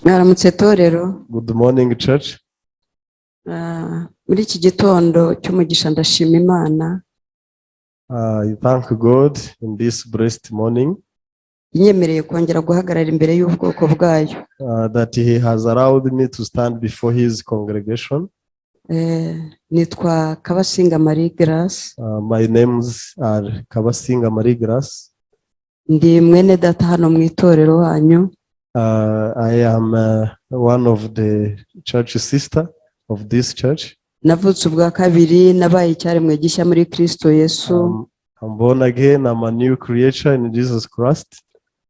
Mwaramutse torero. Good morning, church. Muri iki gitondo cy'umugisha ndashima Imana. I thank God in this blessed morning Inyemereye kongera guhagarara imbere y'ubwoko bwayo. That He has allowed me to stand before His congregation. Nitwa KABASINGA Marie Grace. My names are KABASINGA Marie Grace. Ndi mwene data hano mu itorero wanyu. I am one of the church sister of this church. Navutse ubwa kabiri, nabaye icyaremwe gishya muri Kristo Yesu. I'm born again. I'm a new creature in Jesus Christ.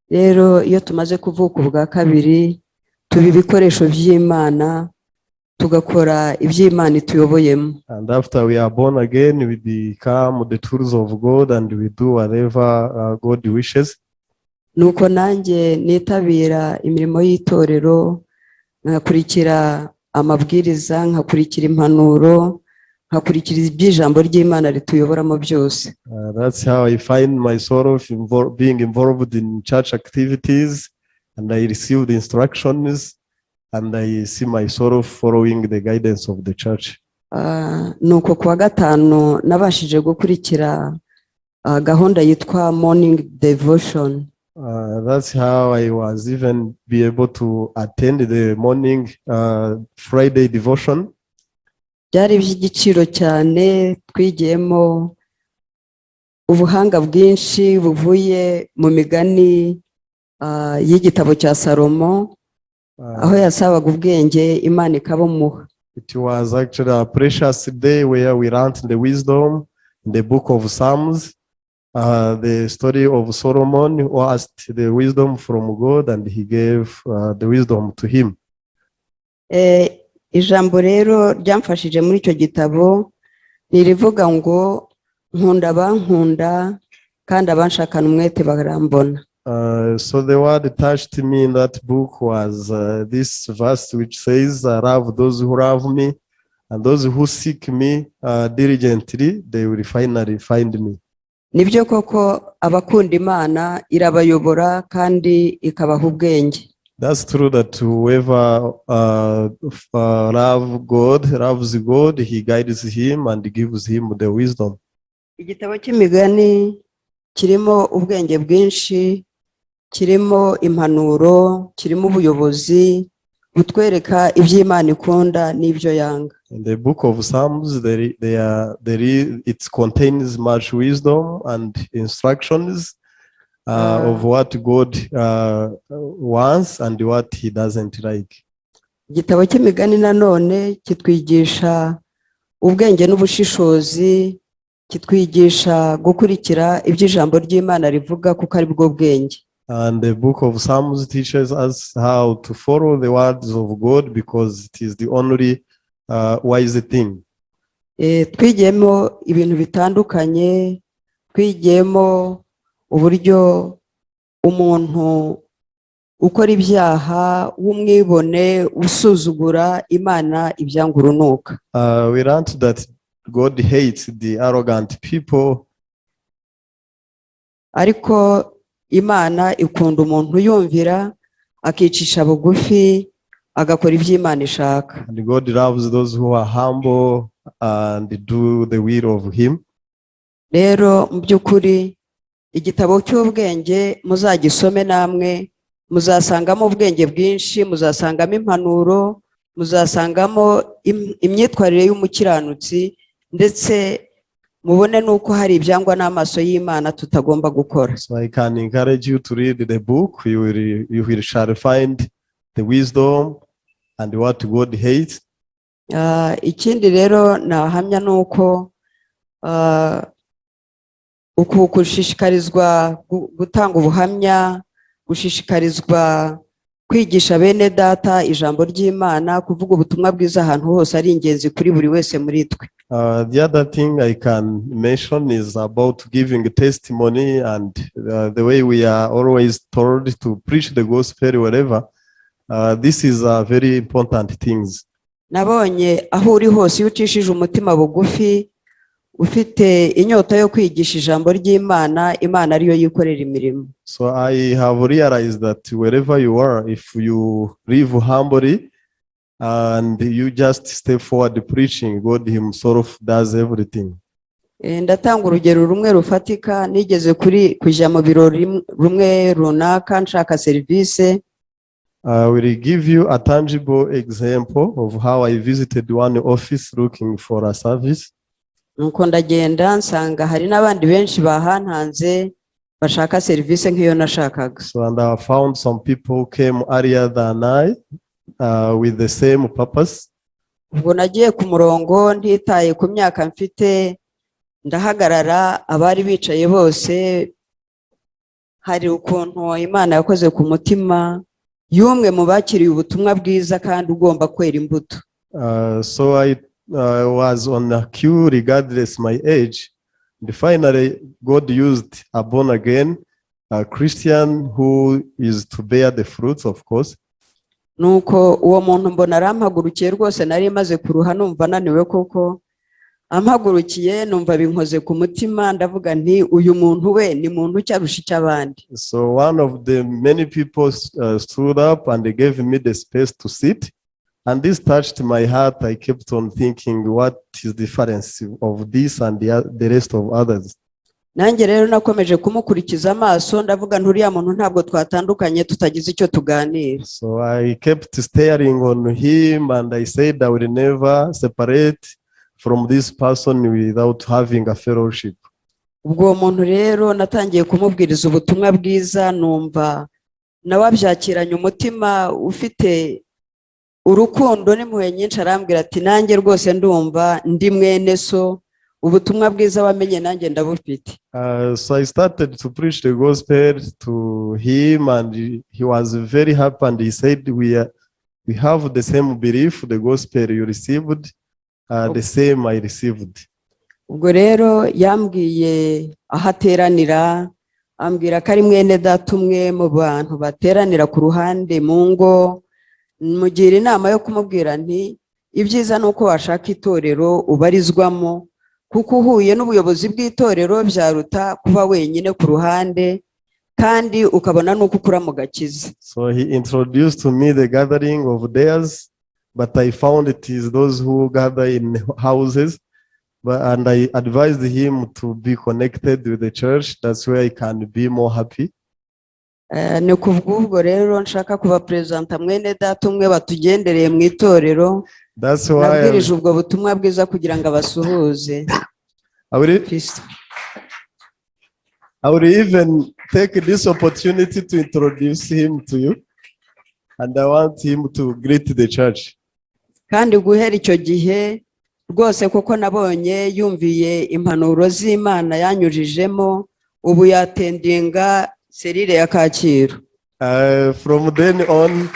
Rero iyo tumaze kuvuka ubwa kabiri, tuba ibikoresho by'Imana, tugakora iby'Imana ituyoboyemo. And after we are born again, we become the tools of God and we do whatever God wishes. Nuko nanjye nitabira imirimo y'itorero, nkakurikira amabwiriza, nkakurikira impanuro, nkakurikira iby'ijambo ry'Imana rituyoboramo byose. That's how I find myself being involved in church activities, and I receive the instructions, and I see myself following the guidance of the church. Nuko kuwa gatanu nabashije gukurikira gahunda yitwa morning devotion. That's how I was even be able to attend the morning Friday devotion. Byari iby'igiciro cyane, twigiyemo ubuhanga bwinshi buvuye mu migani y'igitabo cya Salomo, aho yasabaga ubwenge Imana ikabumuha. It was actually a precious day where we learned the wisdom in the book of Psalms. The story of Solomon, who asked the wisdom from God, and He gave the wisdom to him. Ijambo rero ryamfashije muri icyo gitabo nirivuga ngo nkunda bankunda kandi abanshakana umwete barambona. So the word touched me in that book was this verse which says, I love those who love me, and those who seek me diligently, they will finally find me. Nibyo koko abakunda Imana irabayobora kandi ikabaha ubwenge. That's true that whoever loves God, He guides him and gives him the wisdom. Igitabo cy'imigani kirimo ubwenge bwinshi, kirimo impanuro, kirimo ubuyobozi butwereka iby'Imana ikunda n'ibyo yanga. In the book of Psalms, it contains much wisdom and instructions of what God wants and what He doesn't like. Igitabo cy'imigani nanone kitwigisha ubwenge n'ubushishozi, kitwigisha gukurikira iby'ijambo ry'Imana rivuga kuko ari bwo bwenge. And the book of Psalms teaches us how to follow the words of God because it is the only wise thing. Twigiyemo ibintu bitandukanye, twigiyemo uburyo umuntu ukora ibyaha w'umwibone usuzugura Imana ibyanga urunuka. We learned that God hates the arrogant people. Ariko Imana ikunda umuntu yumvira, akicisha bugufi, agakora iby'Imana ishaka. And God loves those who are humble and do the will of Him. Rero mu by'ukuri igitabo cy'ubwenge muzagisome namwe, muzasangamo ubwenge bwinshi, muzasangamo impanuro, muzasangamo imyitwarire y'umukiranutsi, ndetse mubone nuko hari ibyangwa n'amaso y'Imana tutagomba gukora. So I can encourage you to read the book. You shall find the wisdom and what God hates. Ikindi rero nahamya nuko gushishikarizwa gutanga ubuhamya, gushishikarizwa kwigisha bene data ijambo ry'Imana, kuvuga ubutumwa bwiza ahantu hose ari ingenzi kuri buri wese muri twe. The other thing I can mention is about giving testimony and the way we are always told to preach the gospel wherever. This is a very important things. Nabonye aho uri hose iyo ucishije umutima bugufi ufite inyota yo kwigisha ijambo ry'Imana, Imana ariyo yikorera imirimo. So I have realized that wherever you are, if you live humbly and you just step forward preaching, God himself does everything. Ndatanga urugero rumwe rufatika, nigeze kujya mu birori rumwe runaka nshaka serivisi. I will give you a tangible example of how I visited one office looking for a service. Nuko ndagenda nsanga hari n'abandi benshi bahantanze bashaka serivisi nk'iyo nashakaga. So and I found some people came earlier than I with the same purpose. Ubwo nagiye ku murongo ntitaye ku myaka mfite, ndahagarara, abari bicaye bose hari ukuntu Imana yakoze ku mutima y'umwe mu bakiriye ubutumwa bwiza kandi ugomba kwera imbuto. So I was on a queue regardless my age. And finally, God used a born again Christian who is to bear the fruits, of course. Nuko uwo muntu mbona arampagurukiye rwose, nari maze kuruha numva naniwe koko. Ampagurukiye numva binkoze ku mutima, ndavuga nti uyu muntu we ni muntu cyarusha icy'abandi. So one of the many people stood up and they gave me the space to sit. And this touched my heart. I kept on thinking, what is the difference of this and the rest of others? Nanjye rero nakomeje kumukurikiza amaso, ndavuga nturiya muntu ntabwo twatandukanye tutagize icyo tuganira. So I kept staring on him and I said I will never separate from this person without having a fellowship. Ubwo muntu rero natangiye kumubwiriza ubutumwa bwiza, numva nawe abyakiranye umutima ufite urukundo n'impuhwe nyinshi, arambwira ati nanjye rwose ndumva ndi mwene so, ubutumwa bwiza wamenye nanjye ndabufite. So I started to preach the gospel to him and he was very happy and he said we have the same belief, the gospel you received, the same I received. Ubwo rero yambwiye ahateranira, ambwira ko ari mwene data umwe mu bantu bateranira ku ruhande mu ngo. Mugira inama yo kumubwira nti ibyiza nuko washaka itorero ubarizwamo, kuko uhuye n'ubuyobozi bw'itorero byaruta kuba wenyine ku ruhande kandi ukabona nuko ukura mu gakiza. So he introduced to me the gathering of theirs, but I found it is those who gather in houses, and I advised him to be connected with the church. That's where I can be more happy. Ni kubw'ubwo rero nshaka kuba presenta mwene data umwe batugendereye mu itorero. That's why nabwirije ubwo butumwa bwiza kugira ngo abasuhuze. I will even take this opportunity to introduce him to you, and I want him to greet the church. Kandi guhera icyo gihe rwose kuko nabonye yumviye impanuro z'Imana yanyujijemo, ubu yatendinga serire ya Kacyiru. From then on,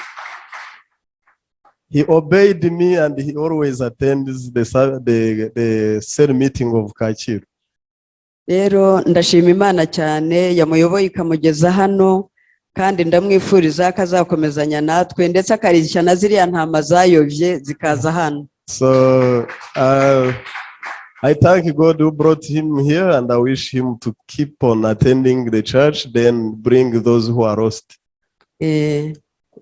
he obeyed me and he always attends the cell meeting of Kacyiru. Rero ndashima Imana cyane yamuyoboye ikamugeza hano, kandi ndamwifuriza akazakomezanya natwe ndetse akarishyana na ziriya ntama zayobye zikaza hano. So I thank God who brought him here, and I wish him to keep on attending the church, then bring those who are lost.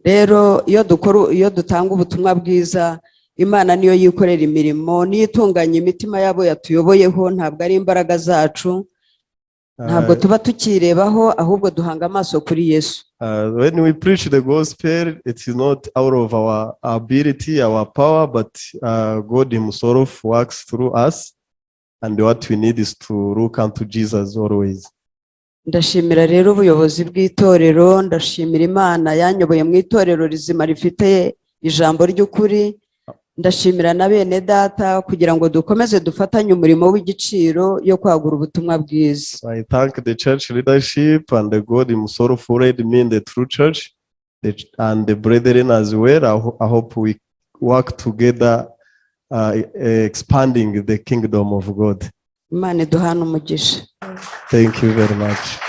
Rero iyo dutanga ubutumwa bwiza, Imana niyo yikorera imirimo, niyo itunganya imitima yabo yatuyoboyeho, ntabwo ari imbaraga zacu, ntabwo tuba tukirebaho, ahubwo duhanga amaso kuri Yesu. When we preach the gospel, it is not out of our ability, our power, but God himself works through us, and what we need is to look unto Jesus always. Ndashimira rero ubuyobozi bw'itorero, ndashimira Imana yanyoboye mu itorero rizima rifite ijambo ry'ukuri, ndashimira na bene data kugira ngo dukomeze dufatanye umurimo w'igiciro yo kwagura ubutumwa bwiza. I thank the church leadership and the God himself who led me in the true church, and the brethren as well. I hope we work together, expanding the kingdom of God. Imana iduhane umugisha. Thank you very much.